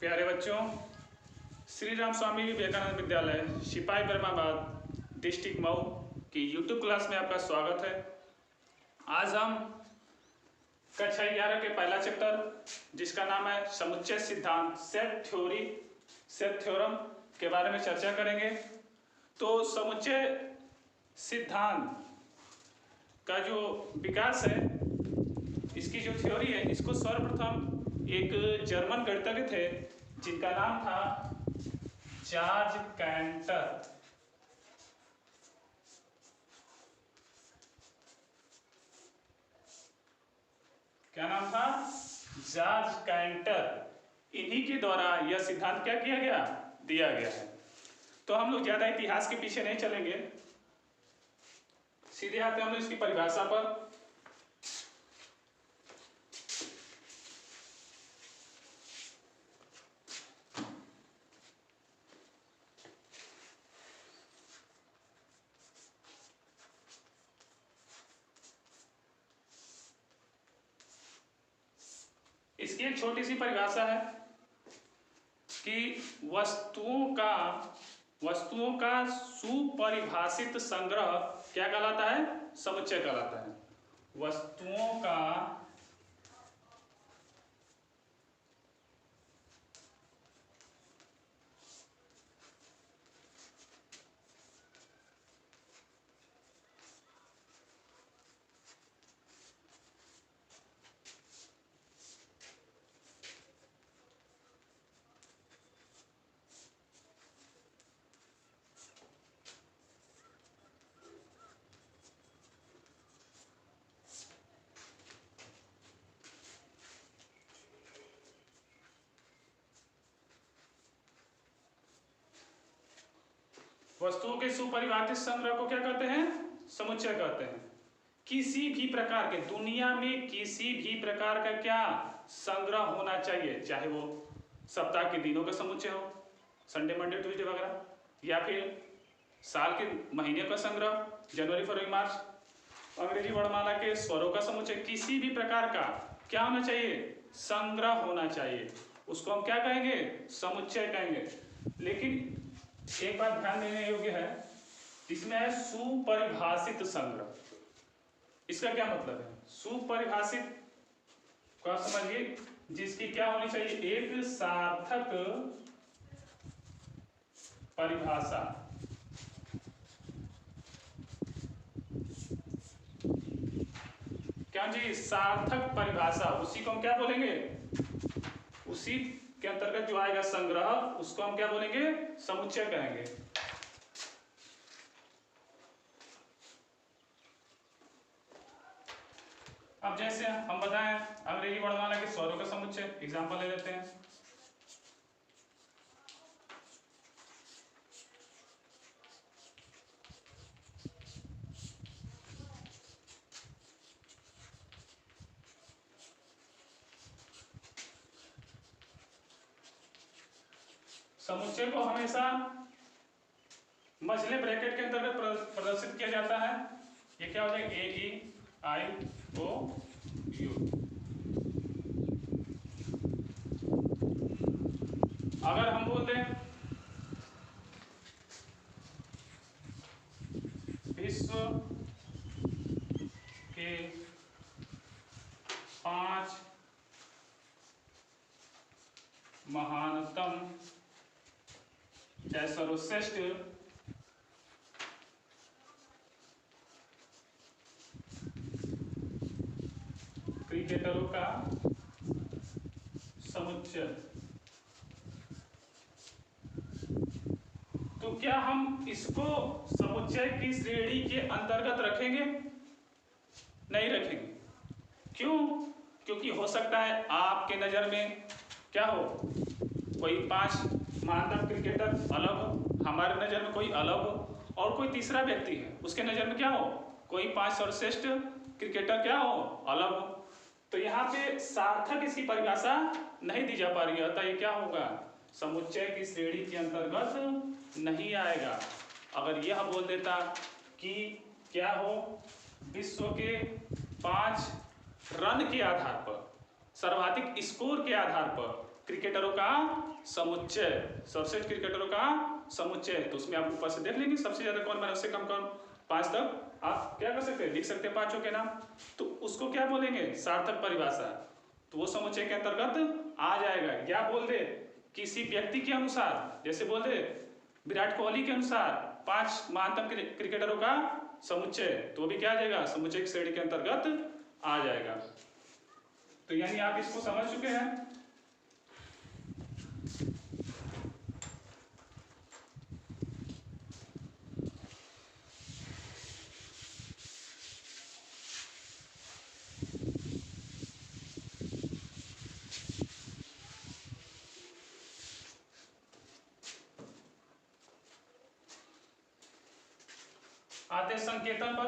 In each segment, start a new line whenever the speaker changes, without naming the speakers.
प्यारे बच्चों, श्री राम स्वामी विवेकानंद विद्यालय सिपाही ब्रह्माबाद डिस्ट्रिक्ट मऊ की यूट्यूब क्लास में आपका स्वागत है। आज हम कक्षा 11 के पहला चैप्टर जिसका नाम है समुच्चय सिद्धांत सेट थ्योरम के बारे में चर्चा करेंगे। तो समुच्चय सिद्धांत का जो विकास है, इसकी जो थ्योरी है, इसको सर्वप्रथम एक जर्मन गणितज्ञ थे जिनका नाम था जॉर्ज कैंटर। क्या नाम था? George canter. इन्हीं के द्वारा यह सिद्धांत क्या किया गया? दिया गया है। तो हम लोग ज्यादा इतिहास के पीछे नहीं चलेंगे, सीधे आते हम लोग इसकी परिभाषा पर। इसकी एक छोटी सी परिभाषा है कि वस्तुओं का सुपरिभाषित संग्रह क्या कहलाता है? समुच्चय कहलाता है। वस्तुओं का वस्तुओं के सुपरिभाषित संग्रह को क्या कहते हैं? समुच्चय कहते हैं। किसी भी प्रकार के दुनिया में किसी भी प्रकार का क्या संग्रह होना चाहिए, चाहे वो सप्ताह के दिनों का समुच्चय हो, संडे मंडे ट्यूसडे वगैरह, या फिर साल के महीने का संग्रह, जनवरी फरवरी मार्च, अंग्रेजी वर्णमाला के स्वरों का समुच्चय, किसी भी प्रकार का क्या होना चाहिए? संग्रह होना चाहिए। उसको हम क्या कहेंगे? समुच्चय कहेंगे। लेकिन एक बात ध्यान देने योग्य है, इसमें है सुपरिभाषित संग्रह। इसका क्या मतलब है? सुपरिभाषित का समझिए, जिसकी क्या होनी चाहिए? एक सार्थक परिभाषा। क्या जी? सार्थक परिभाषा। उसी को हम क्या बोलेंगे? उसी के अंतर्गत जो आएगा संग्रह, उसको हम क्या बोलेंगे? समुच्चय कहेंगे। अब जैसे हम बताएं अंग्रेजी वर्णमाला के स्वरों का समुच्चय, एग्जांपल ले लेते हैं। समुच्चय को हमेशा मझले ब्रैकेट के अंतर्गत प्रदर्शित किया जाता है। ये क्या हो जाएगा? AEIOU। अगर हम बोल दें विश्व के 5 महानतम या सर्वश्रेष्ठ क्रिकेटरों का समुच्चय, तो क्या हम इसको समुच्चय की श्रेणी के अंतर्गत रखेंगे? नहीं रखेंगे। क्यों? क्योंकि हो सकता है आपके नजर में क्या हो, कोई 5 महानतम क्रिकेटर अलग हो, हमारे नजर में कोई अलग हो, और कोई तीसरा व्यक्ति है उसके नजर में क्या हो, कोई 5 सर्वश्रेष्ठ क्रिकेटर क्या हो, अलग हो। तो यहाँ पे सार्थक इसकी परिभाषा नहीं दी जा पा रही है, अतः ये क्या होगा? समुच्चय की श्रेणी के अंतर्गत नहीं आएगा। अगर यह बोल देता कि क्या हो, विश्व के 5 रन के आधार पर, सर्वाधिक स्कोर के आधार पर क्रिकेटरों का समुच्चय, 67 क्रिकेटरों का समुच्चय। तो उसमें आप ऊपर से देख लेंगे सबसे ज्यादा कौन बना, उससे कम कौन, 5 तक आप क्या कर सकते हैं, लिख सकते हैं पांचों के नाम। तो उसको क्या बोलेंगे, सार्थक परिभाषा। तो वो समुच्चय के अंतर्गत आ जाएगा। या बोल दे किसी व्यक्ति के अनुसार, जैसे बोल दे विराट कोहली के अनुसार 5 महानतम क्रिकेटरों का समुच्चय, तो भी क्या आ जाएगा, समुच्चय की श्रेणी के अंतर्गत आ जाएगा। तो यानी आप इसको समझ चुके हैं। आते संकेतन पर।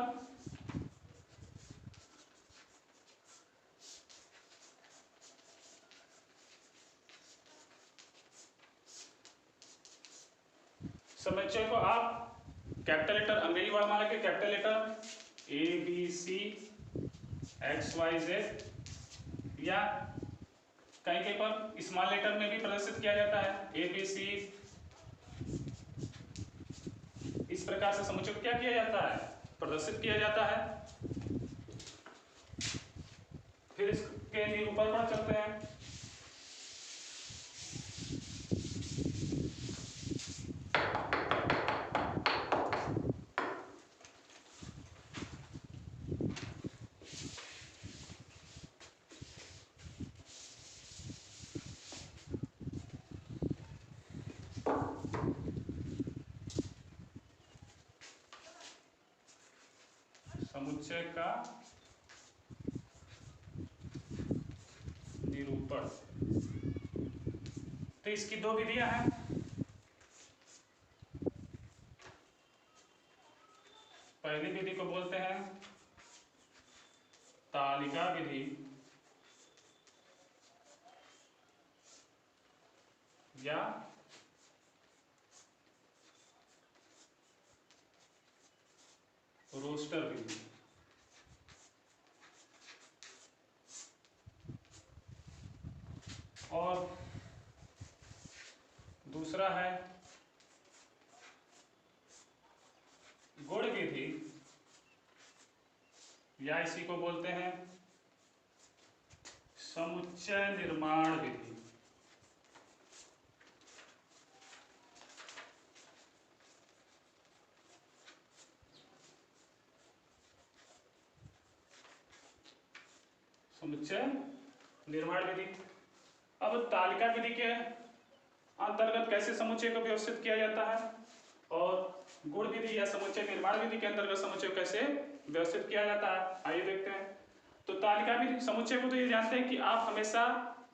समुच्चय को आप कैपिटल लेटर, अंग्रेजी वर्णमाला के कैपिटल लेटर ABC XYZ या कहीं कहीं पर स्मॉल लेटर में भी प्रदर्शित किया जाता है ABC। इस प्रकार से समुच्चय को क्या किया जाता है, प्रदर्शित किया जाता है। फिर इसके निरूपण पर चलते हैं। समुच्चय का निरूपण। तो इसकी 2 विधियां हैं। पहली विधि को बोलते हैं तालिका विधि या रोस्टर विधि। और दूसरा है गुण विधि या इसी को बोलते हैं समुच्चय निर्माण विधि। समुच्चय निर्माण विधि। अब तालिका विधि के अंतर्गत कैसे समुच्चय को व्यवस्थित किया जाता है और गुण विधि या समुच्चय निर्माण विधि के अंतर्गत समुच्चय को कैसे व्यवस्थित किया जाता है, आइए देखते हैं। तो तालिका विधि समुच्चय को तो ये जानते हैं कि आप हमेशा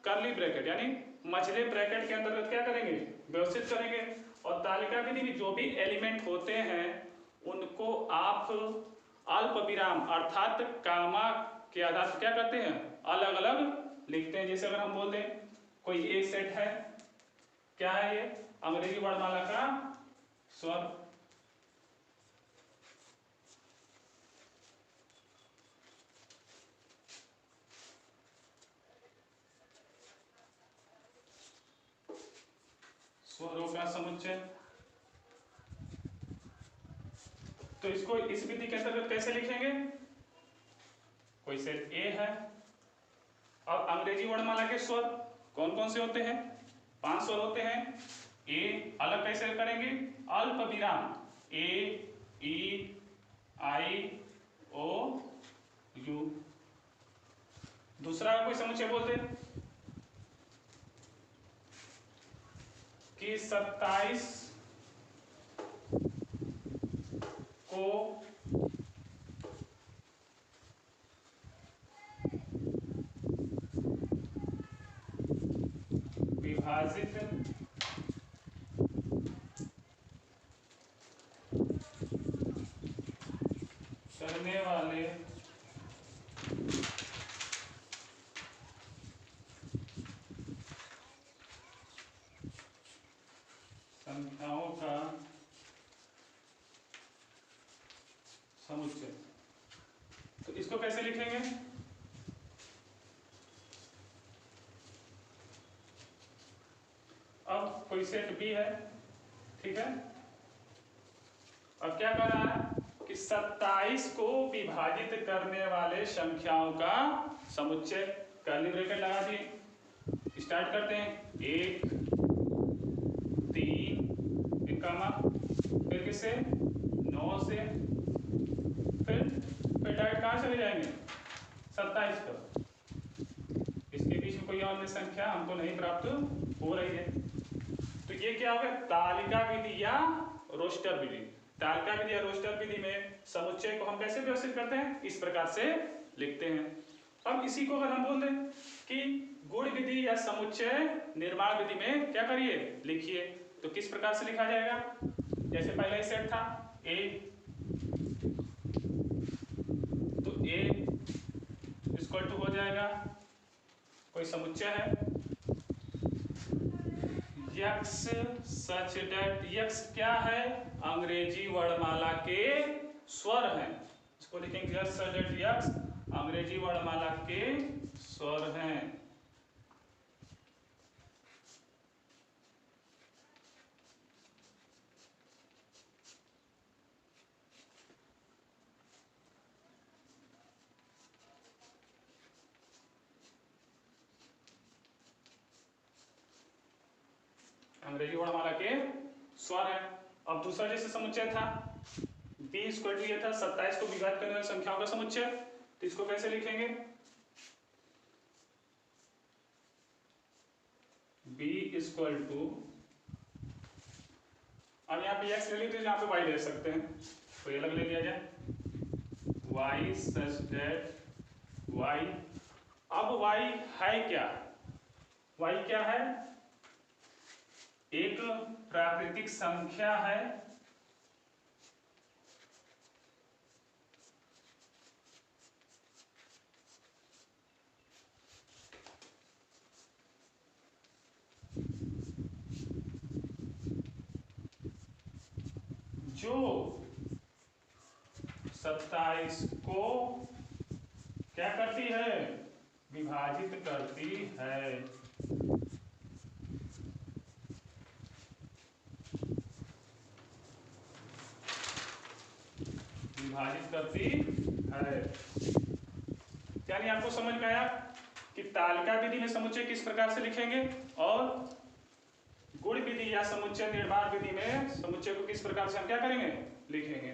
कर्ली ब्रैकेट यानी मझले ब्रैकेट के अंतर्गत क्या करेंगे, व्यवस्थित करेंगे। और तालिका विधि में जो भी एलिमेंट होते हैं उनको आप अल्प विराम अर्थात कामा के आधार पर क्या करते हैं, अलग अलग लिखते हैं। जैसे अगर हम बोल दें कोई एक सेट है, क्या है ये, अंग्रेजी वर्णमाला का स्वर। स्वरों का समुच्चय। तो इसको इस विधि के अंतर्गत कैसे लिखेंगे, कोई सेट ए है। अब अंग्रेजी वर्णमाला के स्वर कौन कौन से होते हैं, 5 स्वर होते हैं। ए अलग कैसे करेंगे, अल्प विराम ए ई आई ओ यू। दूसरा कोई समुच्चय बोलते हैं कि 27 को विभाजित करने वाले संख्याओं का समुच्चय। तो इसको कैसे लिखेंगे, कोई सेट बी है, ठीक है। अब क्या कर रहा है कि 27 को विभाजित करने वाले संख्याओं का समुच्चय, कर्ली ब्रैकेट लगा दिए, स्टार्ट करते हैं 1 3 इक्कामा, फिर किससे 9 से, फिर डायरेक्ट कहाँ चले जाएंगे 27 पर। इसके बीच में कोई अन्य संख्या हमको नहीं प्राप्त हो रही है, तो ये क्या होगा तालिका विधि या रोस्टर विधि। तालिका विधि या रोस्टर विधि में समुच्चय को हम कैसे व्यवस्थित करते हैं, इस प्रकार से लिखते हैं। अब इसी को अगर हम बोल दें कि गुण विधि या समुच्चय निर्माण विधि में क्या करिए लिखिए, तो किस प्रकार से लिखा जाएगा। जैसे पहला ही सेट था ए, तो ए इक्वल टू हो जाएगा कोई समुच्चय है यक्स सच दैट, यक्स क्या है अंग्रेजी वर्णमाला के स्वर हैं, इसको लिखेंगे यक्स सच दैट यक्स अंग्रेजी वर्णमाला के स्वर हैं। अंग्रेजी वर्णमाला के स्वर है। अब दूसरा जैसे समुच्चय था b इक्वल टू ये था 27 को विभाजित करने वाली संख्याओं का समुच्चय, तो इसको कैसे लिखेंगे b इक्वल टू, अब यहाँ पे x ले लीजिए, यहाँ पे y ले सकते हैं, तो ये अलग ले लिया जाए y सच दैट y। अब y है क्या, y क्या है एक प्राकृतिक संख्या है जो 27 को क्या करती है विभाजित करती है। विभाजित करती है, यानी आपको समझ में आया कि तालिका विधि में समुच्चय किस प्रकार से लिखेंगे और गुण विधि या समुच्चय निर्माण विधि में समुच्चय को किस प्रकार से हम क्या करेंगे लिखेंगे।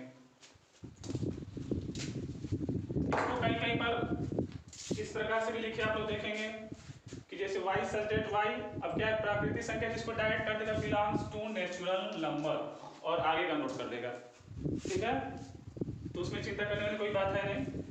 इसको कहीं कहीं पर इस प्रकार से भी लिखे आप लोग देखेंगे कि जैसे y सच दैट y, अब क्या है प्राकृतिक संख्या जिसको डायरेक्ट कर देगा बिलोंग्स टू नेचुरल नंबर और आगे का नोट कर देगा, ठीक है, तो उसमें चिंता करने वाली कोई बात है नहीं।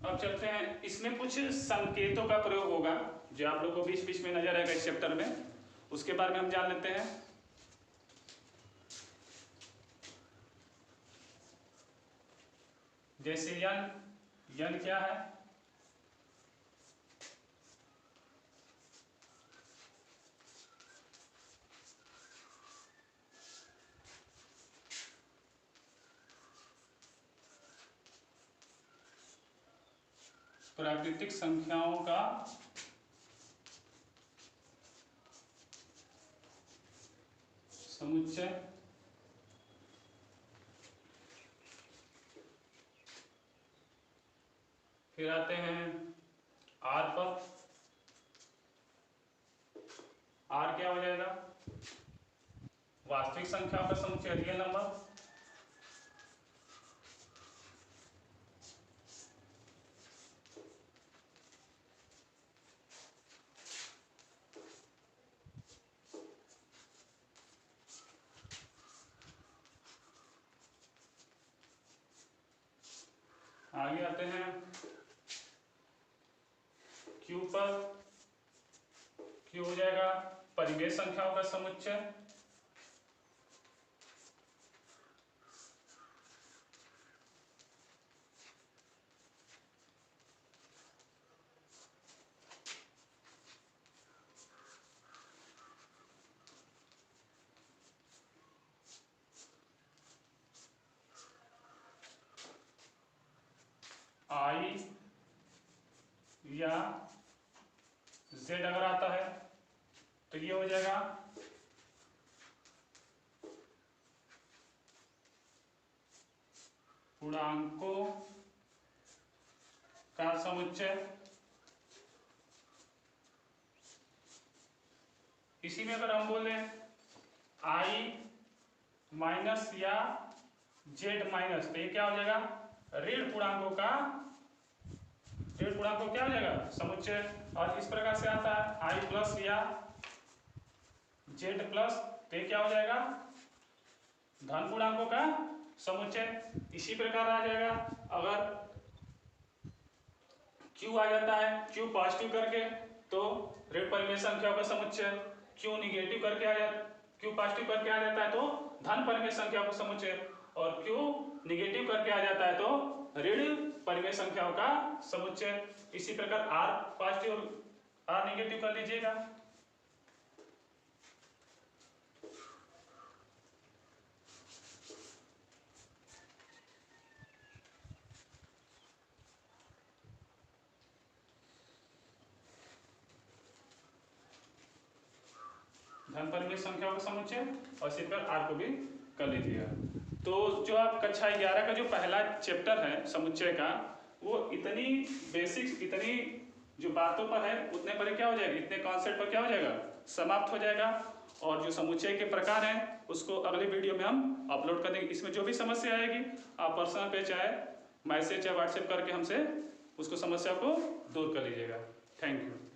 अब चलते हैं, इसमें कुछ संकेतों का प्रयोग होगा जो आप लोगों को बीच बीच में नजर आएगा इस चैप्टर में, उसके बारे में हम जान लेते हैं। जैसे यन, यन क्या है प्राकृतिक संख्याओं का समुच्चय। फिर आते हैं आर पर, आर क्या हो जाएगा वास्तविक संख्याओं का समुच्चय रियल नंबर। आगे आते हैं क्यू पर। क्यू हो जाएगा परिमेय संख्याओं का समुच्चय। आई या जेड अगर आता है तो ये हो जाएगा पूर्णांकों का समुच्चय। इसी में अगर हम बोले आई माइनस या जेड माइनस, तो ये क्या हो जाएगा ऋण पूर्णांकों का क्या हो जाएगा समुच्चय। और इस प्रकार से आता है आई प्लस या जेड प्लस, तो ये क्या हो जाएगा धन पूर्णांकों का समुच्चय। इसी प्रकार आ जाएगा अगर क्यू आ जाता है, क्यू पॉजिटिव करके तो ऋण परिमेय संख्याओं का समुच्चय। क्यू निगेटिव करके आ जाता, क्यू पॉजिटिव करके आ जाता है तो धन परिमेय संख्याओं का समुच्चय। और क्यू निगेटिव करके आ जाता है तो ऋण परिमेय संख्याओं का समुच्चय। इसी प्रकार आर पॉजिटिव और आर निगेटिव कर लीजिएगा। धन परिमेय संख्याओं का समुच्चय और इसी प्रकार आर को भी कर लीजिएगा। तो जो आप कक्षा 11 का जो पहला चैप्टर है समुच्चय का, वो इतनी बेसिक्स, इतनी जो बातों पर है उतने पर क्या हो जाएगा, इतने कॉन्सेप्ट पर क्या हो जाएगा समाप्त हो जाएगा। और जो समुच्चय के प्रकार हैं उसको अगले वीडियो में हम अपलोड कर देंगे। इसमें जो भी समस्या आएगी आप पर्सनल पे चाहे मैसेज या व्हाट्सएप करके हमसे उसको समस्या को दूर कर लीजिएगा। Thank you.